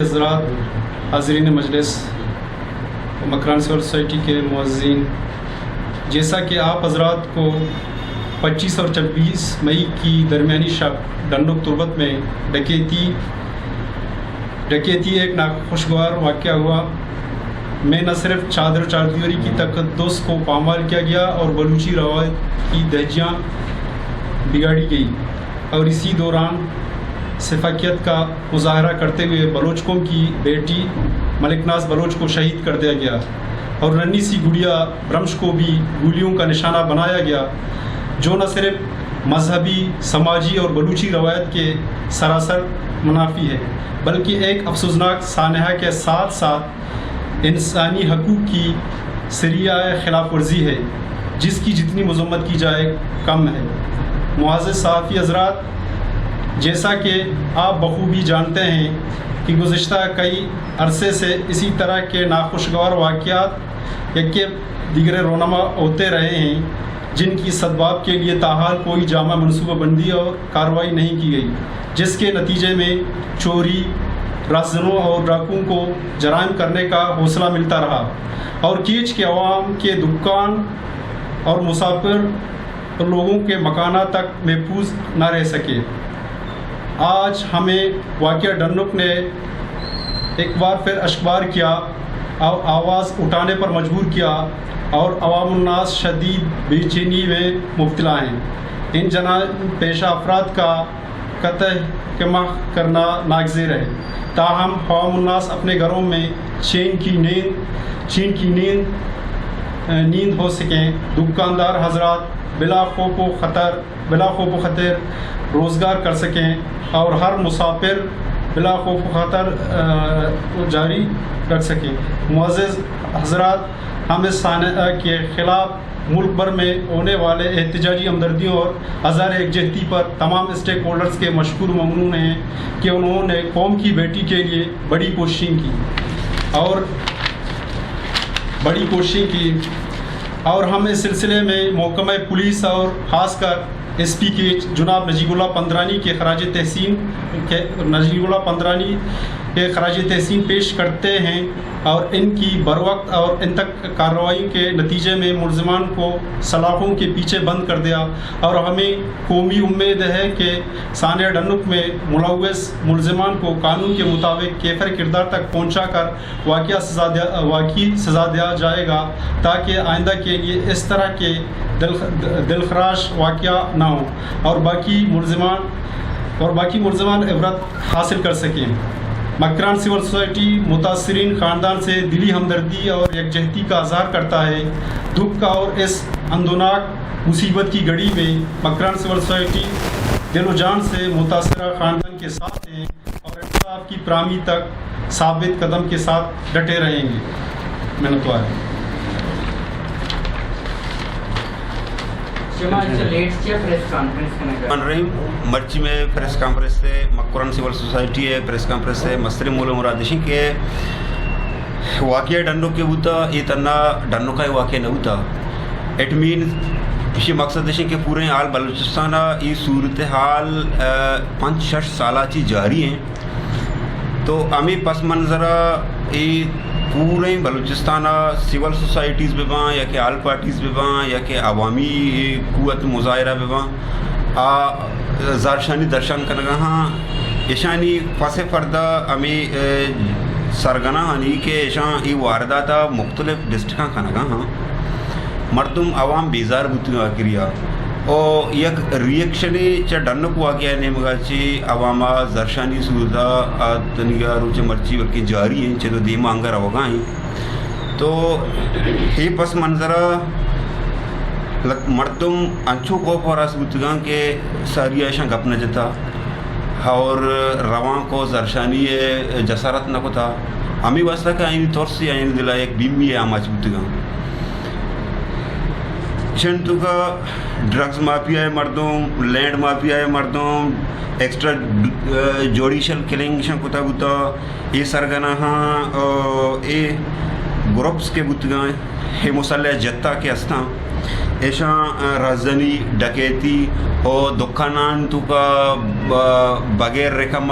حضرات حاضرین مجلس مکران سول سوسائٹی کے معززین، جیسا کہ آپ حضرات کو 25 اور 26 مئی کی درمیانی شب ڈنڈوک تربت میں ڈکیتی ایک ناخوشگوار واقعہ ہوا۔ میں نہ صرف چادر چاردیوری کی تقدس کو پامال کیا گیا اور بلوچی روایت کی دہجیاں بگاڑی گئی، اور اسی دوران سفاکیت کا مظاہرہ کرتے ہوئے بلوچ قوم کی بیٹی ملک ناز بلوچ کو شہید کر دیا گیا، اور ننھی سی گڑیا برمش کو بھی گولیوں کا نشانہ بنایا گیا، جو نہ صرف مذہبی، سماجی اور بلوچی روایت کے سراسر منافی ہے، بلکہ ایک افسوسناک سانحہ کے ساتھ ساتھ انسانی حقوق کی سریہ خلاف ورزی ہے، جس کی جتنی مذمت کی جائے کم ہے۔ معزز صحافی حضرات، جیسا کہ آپ بخوبی جانتے ہیں کہ گزشتہ کئی عرصے سے اسی طرح کے ناخوشگوار واقعات یکے دیگر رونما ہوتے رہے ہیں، جن کی سدباب کے لیے تاحال کوئی جامع منصوبہ بندی اور کارروائی نہیں کی گئی، جس کے نتیجے میں چوری، رہزنوں اور ڈاکوؤں کو جرائم کرنے کا حوصلہ ملتا رہا، اور کیچ کے عوام کے دکان اور مسافر لوگوں کے مکانات تک محفوظ نہ رہ سکے۔ آج ہمیں واقعہ ڈنڈوک نے ایک بار پھر اشکبار کیا اور آواز اٹھانے پر مجبور کیا، اور عوام الناس شدید بے چینی میں مبتلا ہیں۔ ان جناح پیشہ افراد کا قطع کرنا ناگزیر ہے، تاہم عوام الناس اپنے گھروں میں چین کی نیند ہو سکیں، دکاندار حضرات بلا خوف و خطر روزگار کر سکیں، اور ہر مسافر بلا خوف و خطر جاری کر سکیں۔ معزز حضرات، ہم اس سانحہ کے خلاف ملک بھر میں ہونے والے احتجاجی ہمدردیوں اور ہزار یکجہتی پر تمام اسٹیک ہولڈرز کے مشکور ممنون ہیں کہ انہوں نے قوم کی بیٹی کے لیے بڑی کوششیں کی، اور ہم اس سلسلے میں محکمہ پولیس اور خاص کر ایس پی کے جناب نجیب اللہ پندرانی کے خراج تحسین پیش کرتے ہیں، اور ان کی بروقت اور ان تک کارروائی کے نتیجے میں ملزمان کو سلاخوں کے پیچھے بند کر دیا، اور ہمیں قومی امید ہے کہ سانحہ ڈنڈوک میں ملوث ملزمان کو قانون کے مطابق کیفر کردار تک پہنچا کر واقعی سزا دیا جائے گا، تاکہ آئندہ کے لیے اس طرح کے دلخراش واقعہ نہ ہوں اور باقی ملزمان عبرت حاصل کر سکیں۔ مکران سول سوسائٹی متاثرین خاندان سے دلی ہمدردی اور یکجہتی کا اظہار کرتا ہے۔ دکھ کا اور اس اندوناک مصیبت کی گھڑی میں مکران سول سوسائٹی دل و جان سے متاثرہ خاندان کے ساتھ ہیں، اور انصاف کی فراہمی تک ثابت قدم کے ساتھ ڈٹے رہیں گے۔ منتوار مرچی میں پریس کانفرنس سے مکران سول سوسائٹی ہے پریس کانفرنس سے مسئلے مول مرادشی کے واقعہ ڈنڈوک کے ہوتا یہ تنہا ڈنڈوک کا واقعہ نہ ہوتا، اٹ مین یہ مقصد ہے کہ پورے حال بلوچستان یہ صورتحال 5-6 سالہ چی جاری ہیں، تو ہمیں پس منظرہ یہ پورے بلوچستان سول سوسائٹیز بھی باں یا کہ آل پارٹیز بھی باں یا کہ عوامی قوت مظاہرہ بھی باں زارشانی درشان کرنا ہاں ایشانی پس فردہ ہمیں سرگنا ہانی کہ ایشان ای واردات مختلف ڈسٹرکاں کھانا ہاں مردم عوام بیزار بوتی آکریا اور یک ریئیکشنی چا ڈنڈوک واقعہ نیمگا چی عواما زرشانی سودا تنگا روچے مرچی وکی جاری ہیں چے تو دیما انگر ہوگائیں، تو ہی پس منظرہ مردم انچو کو پوراس بوتگاں کے ساری ایشان گپ نہ جتا اور روان کو زرشانی جسارت نہ کو تھا ہمیں واسطہ کہ آئین طور سے آئین دلہ ایک بیمی ہے آماج بوتگاں چنتو کا ڈرگز مافیا ہے مردوں، لینڈ مافیا ہے مردوں، ایکسٹرا جوڈیشل کلنگ شن کتا بوتا یہ سرگنا ہاں یہ گروپس کے بوتگاں یہ مسلح جتا کے استاں ایشاں رازدنی ڈکیتی اور دکانان تو کا بغیر رقم